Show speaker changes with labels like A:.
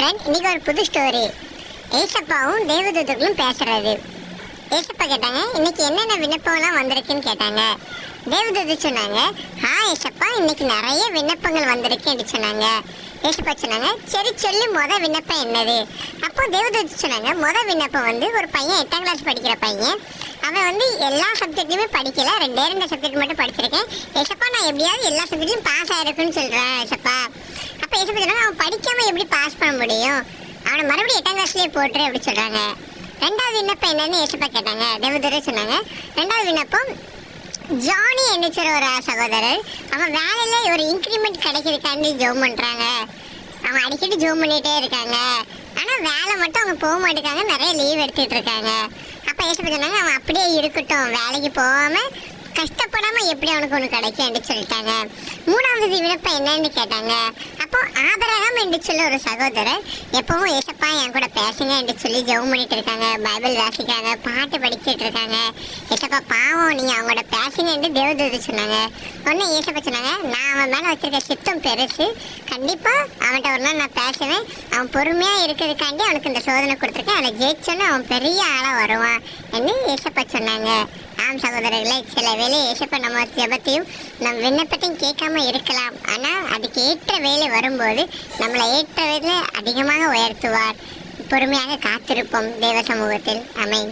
A: Friend, இன்னைக்கு ஒரு புது ஸ்டோரி. ஏசப்பாவும் தேவதூதர்களும் பேசுறது. ஏசப்பா கேட்டாங்க, இன்னைக்கு என்னென்ன விண்ணப்பம்லாம் வந்திருக்குன்னு கேட்டாங்க. தேவதூதர் சொன்னாங்க, ஏசப்பா இன்னைக்கு நிறைய விண்ணப்பங்கள் வந்திருக்குன்னு சொன்னாங்க. ஏசப்பா சொன்னாங்க, சரி சொல்லி விண்ணப்பம் என்னது? அப்போ தேவதூதர் சொன்னாங்க, விண்ணப்பம் ஒரு பையன் 8ஆம் கிளாஸ் படிக்கிற பையன். அவன் எல்லா சப்ஜெக்ட்லையுமே படிக்கல, 2 சப்ஜெக்ட் மட்டும் படிச்சிருக்கேன். ஏசப்பா நான் எப்படியாவது எல்லா சப்ஜெக்ட்லையும் பாஸ் ஆயிருக்குன்னு சொல்கிறேன் ஏசப்பா. அப்போ ஏசப்பா சொன்னாங்க, அவன் படிக்காமல் எப்படி பாஸ் பண்ண முடியும்? அவனை மறுபடியும் 8ஆம் கிளாஸ்லேயே போட்டுரு அப்படி சொல்கிறாங்க. 2வது விண்ணப்பம் என்னன்னு ஏசப்பா கேட்டாங்க. தேவதூதர் சொன்னாங்க, 2வது விண்ணப்பம் ஜானி என்று சொல்ற ஒரு சகோதரர், அவன் வேலையில் ஒரு இன்க்ரிமெண்ட் கிடைக்கிறதுக்காண்டி ஜோம் பண்ணுறாங்க. அவன் அடிக்கடி ஜோம் பண்ணிகிட்டே இருக்காங்க. ஆனால் வேலை மட்டும் அவங்க போக மாட்டேங்காங்க, நிறைய லீவ் எடுத்துகிட்டு இருக்காங்க. அப்போ ஏசப்பா சொன்னாங்க, அவன் அப்படியே இருக்கட்டும், வேலைக்கு போகாமல் கஷ்டப்படாமல் எப்படி அவனுக்கு ஒன்று கிடைக்கும்னு சொல்லிட்டாங்க. 3வது விண்ணப்பம் என்னன்னு கேட்டாங்க. அப்போ ஆபிரகாம் என்று சொல்லி ஒரு சகோதரர் எப்பவும் ஏசப்பா என் கூட பேசுங்க என்று சொல்லி ஜெபம் பண்ணிட்டு இருக்காங்க, பைபிள் வாசிக்கிறாங்க, பாட்டு படிச்சுட்டு இருக்காங்க. ஏசப்பா பாவம், நீங்கள் அவங்களோட பேசுங்க என்று தேவதூதர் சொன்னாங்க. ஒன்று ஏசப்பா சொன்னாங்க, நான் அவன் மேலே வச்சிருக்க சித்தம் பெருசு, கண்டிப்பாக அவன்கிட்ட ஒரு நாள் நான் பேசுவேன். அவன் பொறுமையாக இருக்கிறதுக்காண்டி அவனுக்கு இந்த சோதனை கொடுத்துருக்கேன், அதை ஜெயிச்சோன்னு அவன் பெரிய ஆளாக வருவான் என்று ஏசப்பா சொன்னாங்க. ஆம் சகோதரர்களே, சில வேலை ஏசப்பா நம்ம ஜெபத்தையும் நம் விண்ணப்பத்தையும் கேட்காம இருக்கலாம். ஆனால் அதுக்கு ஏற்ற வேலை வரும்போது நம்மளை ஏற்ற வேலை அதிகமாக உயர்த்துவார். பொறுமையாக காத்திருப்போம் தேவ சமூகத்தில். ஆமென்.